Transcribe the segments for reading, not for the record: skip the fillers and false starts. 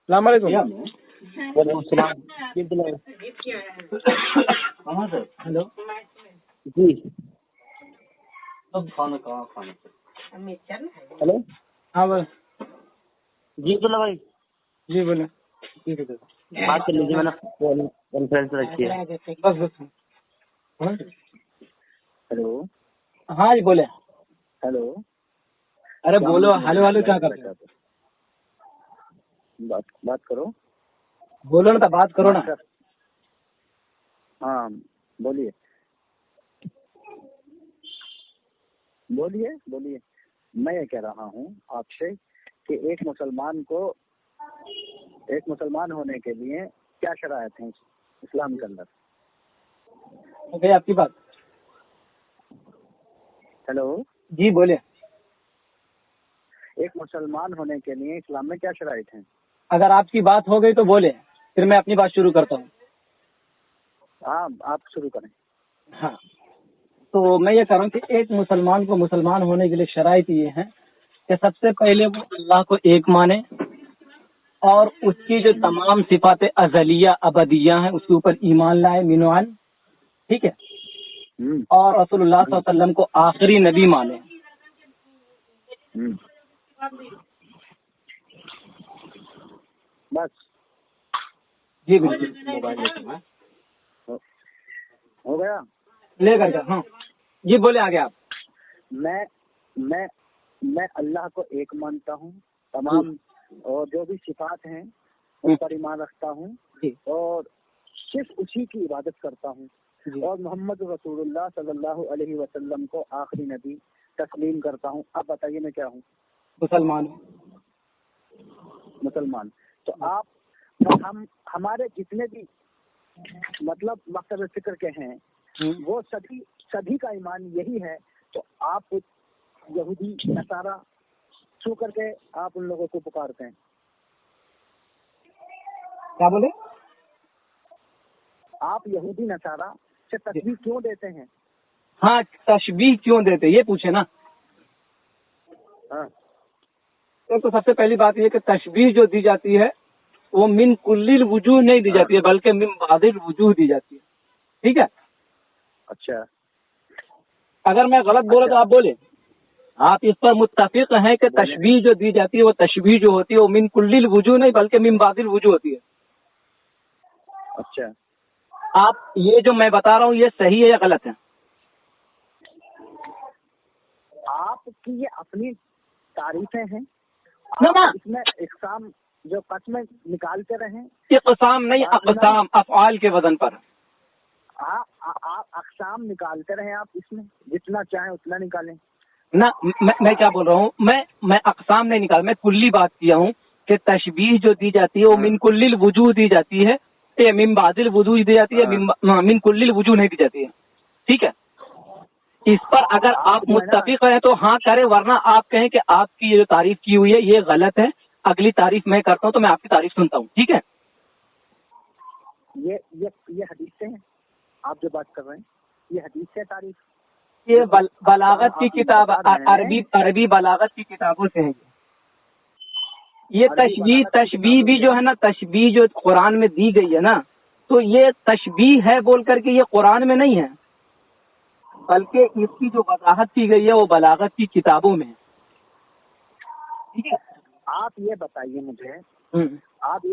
السلام علیکم. وعلیکم السلام. کہاں سے؟ ہلو جی سب کھانا کہاں کھانا سے؟ ہلو. ہاں بولے. جی عبداللہ بھائی جی بولے. بات کر لیجیے. میں نے کانفرنس رکھی ہے. بس بس. ہلو. ہاں جی بولے. ہلو. ارے بولو. ہلو ہلو کیا کرتے ہو؟ بات کرو. بولو نا تو بات کرو نا. ہاں بولیے بولیے بولیے. میں یہ کہہ رہا ہوں آپ سے کہ ایک مسلمان ہونے کے لیے کیا شرائط ہیں اسلام کے اندر؟ اوکے آپ کی بات. ہلو. جی بولے. ایک مسلمان ہونے کے لیے اسلام میں کیا شرائط ہیں؟ اگر آپ کی بات ہو گئی تو بولے, پھر میں اپنی بات شروع کرتا ہوں. ہاں آپ شروع کریں. ہاں تو میں یہ کہہ رہا ہوں کہ ایک مسلمان کو مسلمان ہونے کے لیے شرائط یہ ہے کہ سب سے پہلے وہ اللہ کو ایک مانے اور اس کی جو تمام صفات ازلیہ ابدیہ ہیں اس کے اوپر ایمان لائے مینوان. ٹھیک ہے. اور رسول اللہ صلی اللہ علیہ وسلم کو آخری نبی مانے. بس جی بالکل. ہو گیا. لے کر کے. ہاں جی بولے آگے آپ. میں اللہ کو ایک مانتا ہوں. تمام اور جو بھی صفات ہیں ان پر ایمان رکھتا ہوں اور صرف اسی کی عبادت کرتا ہوں. اور محمد رسول اللہ صلی اللہ علیہ وسلم کو آخری نبی تسلیم کرتا ہوں. اب بتائیے میں کیا ہوں؟ مسلمان. تو آپ ہمارے جتنے بھی مطلب مقصد فکر کے ہیں وہ سبھی کا ایمان یہی ہے. تو آپ یہودی نصارہ چھو کر کے آپ ان لوگوں کو پکارتے ہیں. کیا بولے؟ آپ یہودی نصارہ سے تشبیہ کیوں دیتے ہیں؟ ہاں تشبیہ کیوں دیتے یہ پوچھے نا. ہاں تو سب سے پہلی بات یہ کہ تشبیہ جو دی جاتی ہے وہ من کل الوجوہ نہیں دی جاتی ہے بلکہ من بعض الوجوہ دی جاتی ہے. ٹھیک ہے. اچھا. اگر میں غلط بولے تو آپ بولے. آپ اس پر متفق ہیں کہ تشبیہ جو دی جاتی ہے وہ تشبیہ جو ہوتی ہے وہ من کل الوجوہ نہیں بلکہ من بعض الوجوہ ہوتی ہے. اچھا. آپ یہ جو میں بتا رہا ہوں یہ صحیح ہے یا غلط ہے؟ آپ کی یہ اپنی تعریفیں ہیں. اس میں اقسام جو قسمیں نکالتے رہیں. اقسام نہیں اقسام افعال کے وزن پر. اقسام نکالتے رہیں آپ اس میں جتنا چاہیں اتنا نکالیں. نہ میں کیا بول رہا ہوں میں اقسام نہیں نکال. میں کلی بات کیا ہوں کہ تشبیہ جو دی جاتی ہے وہ من کل الوجوہ دی جاتی ہے. من بعض الوجوہ دی جاتی ہے من کل الوجوہ نہیں دی جاتی ہے. ٹھیک ہے. اس پر اگر آپ متفق ہیں تو ہاں کریں ورنہ آپ کہیں کہ آپ کی یہ جو تعریف کی ہوئی ہے یہ غلط ہے. اگلی تعریف میں کرتا ہوں تو میں آپ کی تعریف سنتا ہوں. ٹھیک ہے. یہ حدیث سے ہیں آپ جو بات کر رہے ہیں یہ حدیث سے تعریف. یہ بلاغت کی کتاب عربی بلاغت کی کتابوں سے ہے. یہ تشبیہ بھی جو ہے نا تشبیہ جو قرآن میں دی گئی ہے نا تو یہ تشبیہ ہے بول کر کے یہ قرآن میں نہیں ہے بلکہ اس کی جو وضاحت کی گئی ہے وہ بلاغت کی کتابوں میں ہے. ٹھیک ہے. آپ یہ بتائیے مجھے آپ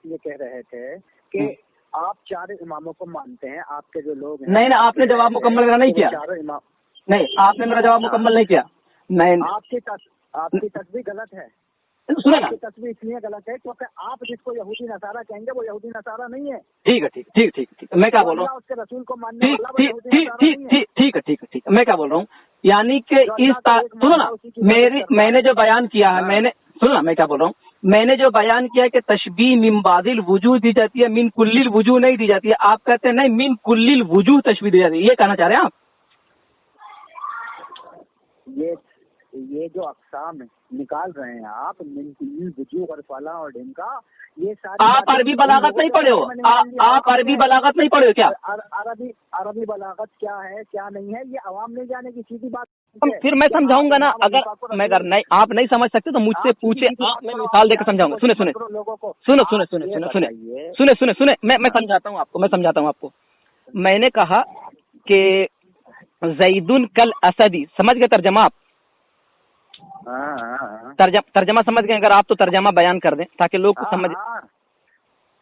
یہ کہہ رہے تھے کہ آپ چار اماموں کو مانتے ہیں. آپ کے جو لوگ ہیں نہیں آپ نے جواب مکمل نہیں کیا. نہیں آپ نے میرا جواب مکمل نہیں کیا. آپ کی تصویر غلط ہے. سنیں نا تصویر اس لیے غلط ہے کیونکہ آپ جس کو یہودی نصارہ کہیں گے وہ یہودی نصارہ نہیں ہے. ٹھیک ہے ٹھیک میں کیا بول رہا ہوں اس کے رسول کو ماننے والا وہ یہودی نصارہ نہیں ہے. ٹھیک ہے میں کیا بول رہا ہوں یعنی کہ سنو نا میں نے جو بیان کیا ہے سنو نا میں کیا بول رہا ہوں میں نے جو بیان کیا کہ تشبیہ من بعض الوجوہ دی جاتی ہے من کل الوجوہ نہیں دی جاتی ہے. آپ کہتے ہیں نہیں من کل الوجوہ تشبیہ دی جاتی ہے. یہ کہنا چاہ رہے ہیں آپ؟ یہ جو اقسام نکال رہے ہیں آپ من کل وجوہ اور فلاں اور ڈھنگ کا، یہ ساری آپ عربی بلاغت نہیں پڑھے ہو؟ آپ عربی بلاغت نہیں پڑھے ہو کیا؟ عربی بلاغت کیا ہے کیا نہیں ہے یہ عوام نہیں جانے کی سیدھی بات. پھر میں سمجھاؤں گا نا. اگر نہیں آپ نہیں سمجھ سکتے تو مجھ سے پوچھے, میں مثال دے کر سمجھاؤں گا. سنے میں سمجھاتا ہوں آپ کو. میں نے کہا کہ زید کل اسدی, سمجھ گئے ترجمہ آپ؟ ترجمہ سمجھ گئے؟ اگر آپ تو ترجمہ بیان کر دیں تاکہ لوگ کو سمجھ.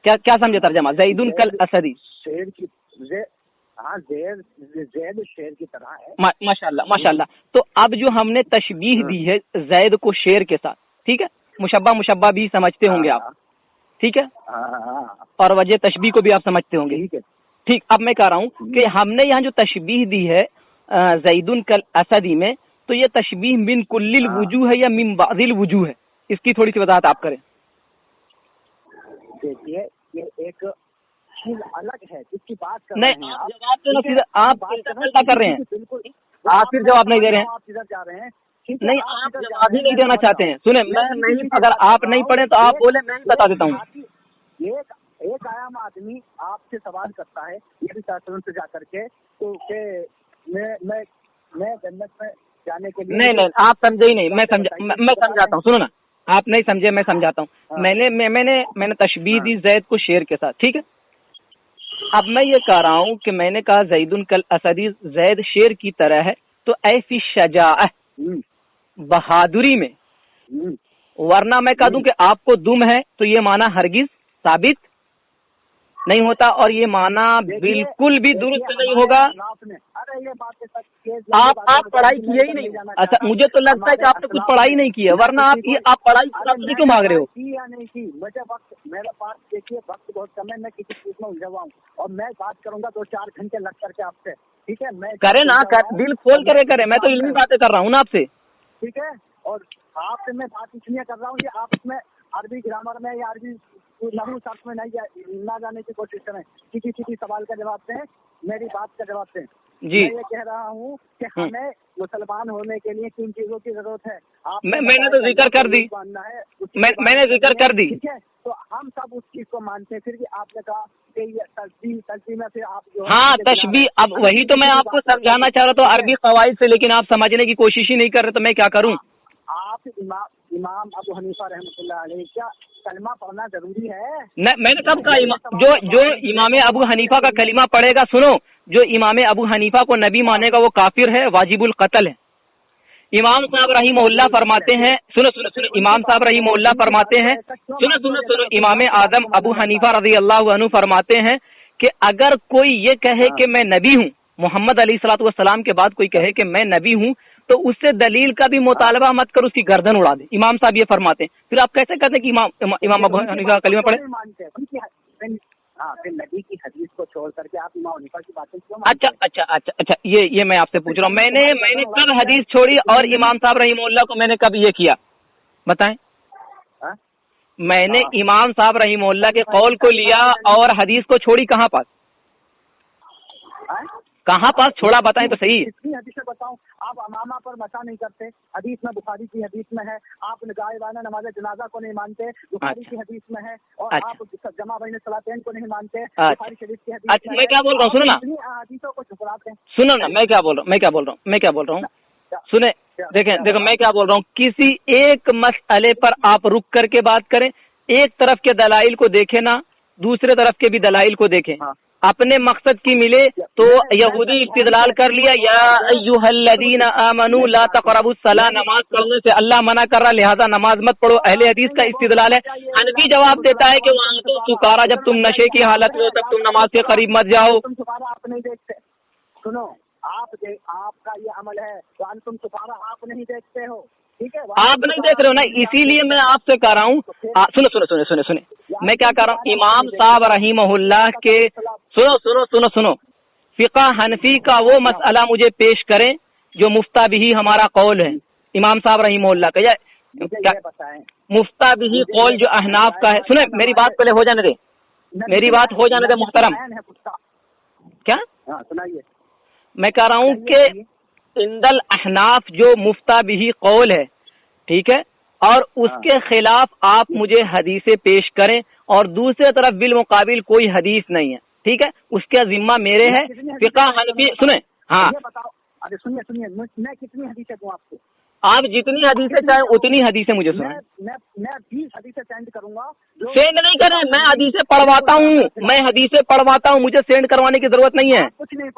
کیا سمجھے ترجمہ؟ زید کل اسدی, زید شیر کی طرح ہے. ماشاء اللہ. تو اب جو ہم نے تشبیہ دی ہے زید کو شیر کے ساتھ, ٹھیک ہے, مشبہ بھی سمجھتے ہوں گے آپ, ٹھیک ہے, اور وجہ تشبیہ کو بھی آپ سمجھتے ہوں گے, ٹھیک. اب میں کہہ رہا ہوں کہ ہم نے یہاں جو تشبیہ دی ہے زید کل اسدی میں, تو یہ تشبیہ من کل الوجوہ ہے یا من بعض الوجوہ ہے؟ اس کی تھوڑی سی وضاحت آپ کریں. دیکھیے یہ ایک چیز الگ ہے جس کی بات کر رہے ہیں آپ کر رہے ہیں, آپ پھر جواب نہیں دے رہے ہیں. آپ ادھر جا رہے ہیں, نہیں آپ جواب ہی نہیں دینا چاہتے ہیں. سنیں, میں اگر آپ نہیں پڑھیں تو آپ بولیں, میں بتا دیتا ہوں. ایک عام آدمی آپ سے سوال کرتا ہے یہ بھی ساسن سے جا کر کے, تو کہ میں جنت میں جانے کے لیے, نہیں آپ سمجھے ہی نہیں. میں سمجھاتا ہوں, سنو نا, آپ نہیں سمجھے, میں سمجھاتا ہوں. میں نے تشبیہ دی زید کو شیر کے ساتھ, ٹھیک ہے. اب میں یہ کہہ رہا ہوں کہ میں نے کہا زید کل اسدی, زید شیر کی طرح ہے, تو ایسی شجاعت, بہادری میں, ورنہ میں کہہ دوں کہ آپ کو دم ہے تو یہ معنی ہرگز ثابت نہیں ہوتا, اور یہ معنی بالکل بھی درست نہیں ہوگا. آپ پڑھائی کیے ہی نہیں. اچھا, مجھے تو لگتا ہے کہ آپ نے کچھ پڑھائی نہیں کی ہے, ورنہ آپ پڑھائی کیوں مانگ رہے ہو؟ یا نہیں کی. مجھے وقت, میرے پاس دیکھیے وقت بہت کم ہے, میں کسی چیز میں الجھا ہوا ہوں, اور میں بات کروں گا 2-4 گھنٹے لگ کر کے آپ سے, ٹھیک ہے. میں کرے نا, دل کھول کرے, میں تو علمی باتیں کر رہا ہوں نا آپ سے, ٹھیک ہے. اور آپ سے میں بات اس لیے کر رہا ہوں کہ آپ اس میں عربی گرامر میں یا عربی نحو صرف میں نہ جانے کی کوشش کریں. کسی سوال کا جواب دیں, میری بات کا جواب دیں. جی میں یہ کہہ رہا ہوں کہ ہمیں مسلمان ہونے کے لیے 3 چیزوں کی ضرورت ہے. میں نے تو ذکر کر دی, میں نے ذکر کر دی, ٹھیک ہے. تو ہم سب اس چیز کو مانتے ہیں. پھر بھی آپ نے کہا کہ یہ تشبیہ میں پھر آپ جو, ہاں تشبیہ, اب وہی تو میں آپ کو سمجھانا چاہ رہا تھا عربی قواعد سے, لیکن آپ سمجھنے کی کوشش ہی نہیں کر رہے, تو میں کیا کروں؟ آپ امام ابو حنیفہ رحمۃ اللہ علیہ کیا کلمہ پڑھنا ضروری ہے؟ میں نے کب کہا جو امام ابو حنیفہ کا کلمہ پڑھے گا, سنو, جو امام ابو حنیفہ کو نبی مانے گا وہ کافر ہے, واجب القتل ہے. امام صاحب رحمہ اللہ فرماتے ہیں, سنو امام صاحب رحمہ اللہ فرماتے ہیں, سنو امام اعظم ابو حنیفہ رضی اللہ عنہ فرماتے ہیں کہ اگر کوئی یہ کہے کہ میں نبی ہوں, محمد علیہ الصلوۃ والسلام کے بعد کوئی کہے کہ میں نبی ہوں, تو اس سے دلیل کا بھی مطالبہ مت کر, اس کی گردن اڑا دے. امام صاحب یہ فرماتے ہیں. پھر آپ کیسے کہتے ہیں کہ امام ابو حنیفہ کا کلمہ پڑھے؟ نبی کی حدیث کو چھوڑ کر کے آپ امام حنیفہ کی باتیں کیوں؟ اچھا, یہ میں آپ سے پوچھ رہا ہوں, میں نے کب حدیث چھوڑی اور امام صاحب رحمہ اللہ کو میں نے کب یہ کیا بتائیں؟ میں نے امام صاحب رحمہ اللہ کے قول کو لیا اور حدیث کو چھوڑی کہاں پاس چھوڑا, بتائیں تو صحیح. اتنی حدیث سے بتاؤں, آپ امامہ پر مسا نہیں کرتے, حدیث میں بخاری کی حدیث میں ہے. آپ نگاہ وانہ نماز جنازہ کو نہیں مانتے, بخاری کی حدیث میں ہے. اور آپ جمع بین الصلاتین کو نہیں مانتے, بخاری شریف کی حدیث میں ہے. میں کیا بول رہا ہوں, سنو نا, حدیثوں کو ٹھکراتے ہیں. سنو نا, میں کیا بول رہا ہوں, سنیں, دیکھیں میں کیا بول رہا ہوں. کسی ایک مسئلے پر آپ رک کر کے بات کریں, ایک طرف کے دلائل کو دیکھیں نا, دوسرے طرف کے بھی دلائل کو دیکھیں. اپنے مقصد کی ملے تو یہودی استدلال کر لیا, یا ایھا الذین آمنوا لا تقربوا الصلاۃ, نماز پڑھنے سے اللہ منع کر رہا, لہذا نماز مت پڑھو. اہل حدیث کا استدلال ہے. حنفی جواب دیتا ہے کہ وہاں تو سکارا, جب تم نشے کی حالت میں ہو تب تم نماز کے قریب مت جاؤ. تم سکارا آپ نہیں دیکھتے, سنو, آپ کا یہ عمل ہے تو تم سکارا آپ نہیں دیکھتے ہو, ٹھیک ہے, آپ نہیں دیکھ رہے ہو نا, اسی لیے میں آپ سے کہہ رہا ہوں. سنو, میں کیا کہہ رہا ہوں, امام صاحب رحمہ اللہ کے, سنو, فقہ حنفی کا وہ مسئلہ مجھے پیش کریں جو مفتہ بھی ہمارا قول ہے, امام صاحب رحمہ اللہ کا. یا مفتہ بھی قول جو احناف کا ہے. سنیں, میری بات پہلے ہو جانے دے, محترم. کیا سنائیے؟ میں کہہ رہا ہوں کہ اندل احناف جو مفتا بھی قول ہے، ٹھیک ہے، اور اس کے خلاف آپ مجھے حدیثیں پیش کریں، اور دوسرے طرف بالمقابل کوئی حدیث نہیں ہے، ٹھیک ہے، اس کا ذمہ میرے ہے. فقہ حنفی سنیں، ہاں بتاؤ. ارے سنیے میں کتنی حدیثیں دوں آپ کو؟ آپ جتنی حدیثیں چاہیں اتنی حدیثیں مجھے سنیں. میں 20 حدیثیں سینڈ کروں گا. سینڈ نہیں کریں، میں حدیثیں پڑھواتا ہوں، مجھے سینڈ کروانے کی ضرورت نہیں ہے. آپ کچھ نہیں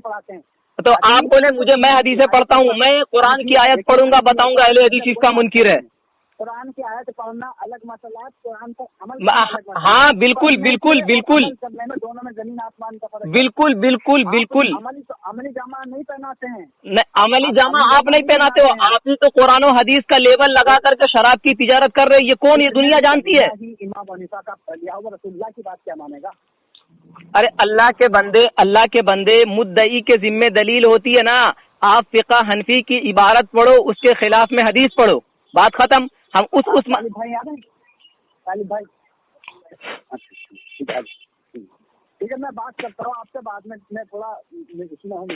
پڑھاتے ہیں. تو آپ بولے مجھے، میں حدیثیں پڑھتا ہوں، میں قرآن کی آیت پڑھوں گا، بتاؤں گا اہل حدیث اس کا منکر ہے. قرآن کی آیت پڑھنا الگ مسئلہ ہے، قرآن پر عمل ہاں بالکل دونوں میں زمین آسمان کا فرق ہے. بالکل عملی جامع نہیں پہناتے ہیں. عملی جامع آپ نہیں پہناتے ہو، آپ ہی تو قرآن و حدیث کا لیبل لگا کر کے شراب کی تجارت کر رہے. یہ کون، یہ دنیا جانتی ہے. امام حنیفہ کا رسول اللہ کی بات کیا مانے گا؟ ارے اللہ کے بندے مدعی کے ذمے دلیل ہوتی ہے نا. آپ فقہ حنفی کی عبارت پڑھو، اس کے خلاف میں حدیث پڑھو، بات ختم. ہم اس طالب بھائی آ رہے ہیں؟ طالب بھائی ٹھیک ہے، میں بات کرتا ہوں آپ سے بعد میں تھوڑا اس میں ہوں.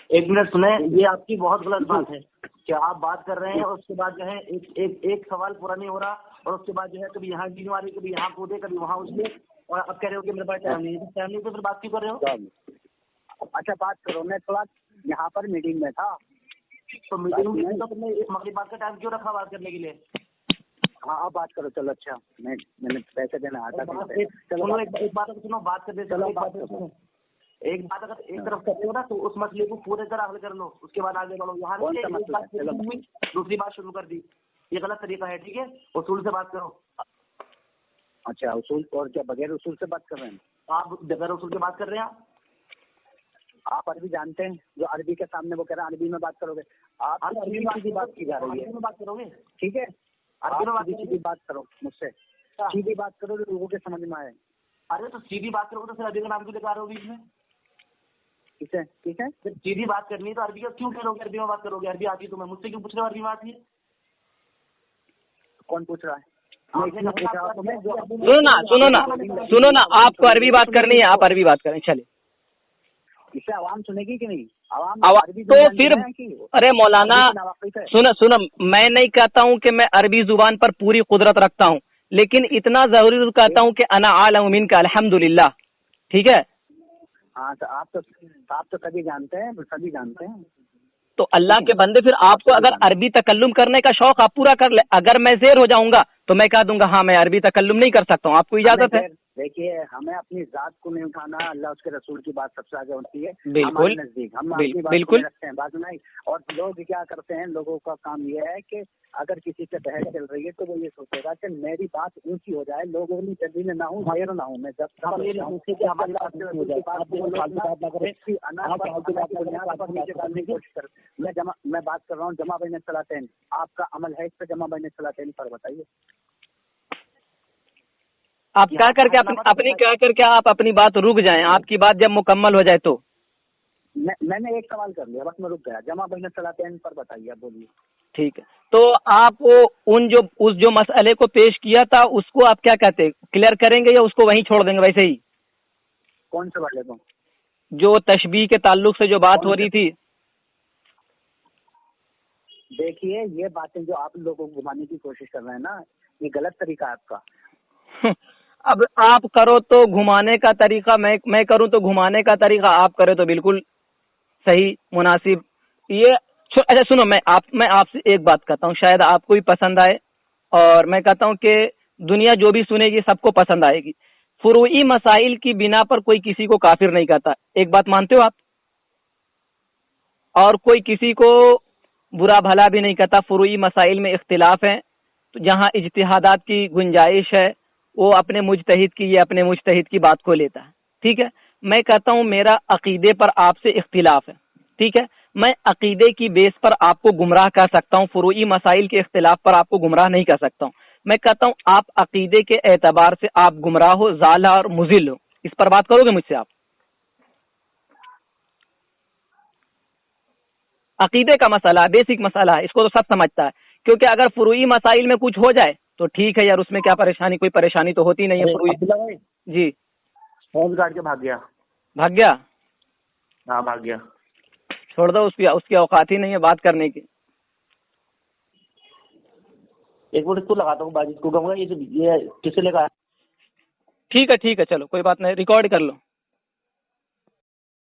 ایک منٹ سنیں، یہ آپ کی بہت غلط بات ہے کہ آپ بات کر رہے ہیں اور اس کے بعد جو ہے ایک سوال پورا نہیں ہو رہا، اور اس کے بعد جو ہے کبھی یہاں کی ماری، کبھی یہاں کودے، کبھی وہاں اس میں، اور اب کہہ رہے ہو کہ میرے پاس ٹائم نہیں تو پھر بات کیوں کر رہے ہو؟ اچھا بات کرو، میں تھوڑا یہاں پر میٹنگ میں تھا. تو میٹنگ میں تو تم نے اس مغرب بات کا ٹائم کیوں رکھا بات کرنے کے لیے؟ ہاں اب بات کرو. چلو اچھا، میں نے پیسے دینا آتا. چلو ایک بات سنو، بات کر دیتے. ایک بات اگر ایک طرف کرتے ہو نا تو اس مسئلے کو پورے طرح حل کر لو، اس کے بعد آگے بڑھو. یہاں دوسری بات شروع کر دی، یہ غلط طریقہ ہے. ٹھیک ہے، اصول سے بات کرو. اچھا اصول، اور کیا بغیر اصول سے بات کر رہے ہیں آپ؟ بغیر اصول سے بات کر رہے ہیں آپ عربی جانتے ہیں؟ جو عربی کے سامنے وہ کہہ رہے ہیں عربی میں بات کرو گے. آپ عربی بات کی جا رہی ہے، بات کرو گے. ٹھیک ہے، آپ سیدھی بات کرو مجھ سے، سیدھی بات کرو جو لوگوں کے سمجھ میں آئے. ارے تو سیدھی بات کرو تو پھر عربی کا نام کیوں لگا رہے ہو بیچ میں؟ ٹھیک ہے، سیدھی بات کرنی ہے تو عربی کا کیوں کہہ رہو گے؟ عربی میں بات کرو گے، عربی آتی ہے تمہیں، مجھ سے کیوں پوچھ رہے ہو عربی میں آتی ہے؟ کون پوچھ رہا ہے؟ سنو نا، آپ کو عربی بات کرنی ہے، آپ عربی بات کریں. چلے، اسے عوام سنے گی کہ نہیں؟ تو پھر ارے مولانا سنو، میں نہیں کہتا ہوں کہ میں عربی زبان پر پوری قدرت رکھتا ہوں، لیکن اتنا ضرور کہتا ہوں کہ انا عالم منک الحمدللہ. ٹھیک ہے، ہاں تو آپ تو سبھی جانتے ہیں. تو اللہ کے بندے، پھر آپ کو اگر عربی تکلم کرنے کا شوق آپ پورا کر لیں. اگر میں زیر ہو جاؤں گا تو میں کہہ دوں گا ہاں میں عربی تکلم نہیں کر سکتا ہوں، آپ کو اجازت ہے. دیکھیے، ہمیں اپنی ذات کو نہیں اٹھانا، اللہ اس کے رسول کی بات سب سے آگے ہوتی ہے. بالکل نزدیک ہم اپنی بات کو رکھتے ہیں، بات نہیں. اور لوگ کیا کرتے ہیں، لوگوں کا کام یہ ہے کہ اگر کسی سے بحث چل رہی ہے تو وہ یہ سوچے گا کہ میری بات اونچی ہو جائے، لوگوں کی تدبیر نہ ہوں، غیر نہ ہوں. میں میں بات کر رہا ہوں جمع بین الصلاتین. آپ کا عمل ہے اس پہ جمع بین الصلاتین پر؟ بتائیے آپ کیا کر کے آپ اپنی بات رک جائیں. آپ کی بات جب مکمل ہو جائے تو میں نے ایک سوال کر لیا، بس میں رک گیا. جمع بین الصلاتین پر بتائیے، آپ بولیے. ٹھیک ہے، تو آپ اس جو مسئلے کو پیش کیا تھا اس کو آپ کیا کہتے ہیں، کلیئر کریں گے یا اس کو وہیں چھوڑ دیں گے ویسے ہی؟ کون سے والے کو؟ جو تشبیہ کے تعلق سے جو بات ہو رہی تھی. دیکھیے، یہ باتیں جو آپ لوگوں کو گھمانے کی کوشش کر رہے ہیں نا، یہ غلط طریقہ ہے آپ کا. اب آپ کرو تو گھمانے کا طریقہ، میں کروں تو گھمانے کا طریقہ، آپ کرے تو بالکل صحیح مناسب. یہ اچھا سنو، میں آپ سے ایک بات کہتا ہوں، شاید آپ کو بھی پسند آئے، اور میں کہتا ہوں کہ دنیا جو بھی سنے گی سب کو پسند آئے گی. فروعی مسائل کی بنا پر کوئی کسی کو کافر نہیں کہتا. ایک بات مانتے ہو آپ؟ اور کوئی کسی کو برا بھلا بھی نہیں کہتا. فروعی مسائل میں اختلاف ہے تو جہاں اجتہادات کی گنجائش ہے وہ اپنے مجتہد کی بات کو لیتا ہے. ٹھیک ہے، میں کہتا ہوں میرا عقیدے پر آپ سے اختلاف ہے. ٹھیک ہے، میں عقیدے کی بیس پر آپ کو گمراہ کر سکتا ہوں، فروعی مسائل کے اختلاف پر آپ کو گمراہ نہیں کر سکتا ہوں. میں کہتا ہوں آپ عقیدے کے اعتبار سے آپ گمراہ ہو، ضال اور مضل ہو. اس پر بات کرو گے مجھ سے؟ آپ عقیدے کا مسئلہ ہے، بیسک مسئلہ ہے، اس کو تو سب سمجھتا ہے. کیونکہ اگر فروعی مسائل میں کچھ ہو جائے تو ٹھیک ہے یار، اس میں کیا پریشانی، کوئی پریشانی تو ہوتی نہیں ہے. فروعی جی فون کاٹ کے بھاگ گیا. ہاں بھاگ گیا. چھوڑ دو، اس کی اوقات ہی نہیں ہے بات کرنے کی. ایک منٹ اس کو لگاتا ہوں باجی، اس کو کہوں گا یہ کس سے لے کر آیا. ٹھیک ہے چلو کوئی بات نہیں، ریکارڈ کر لو.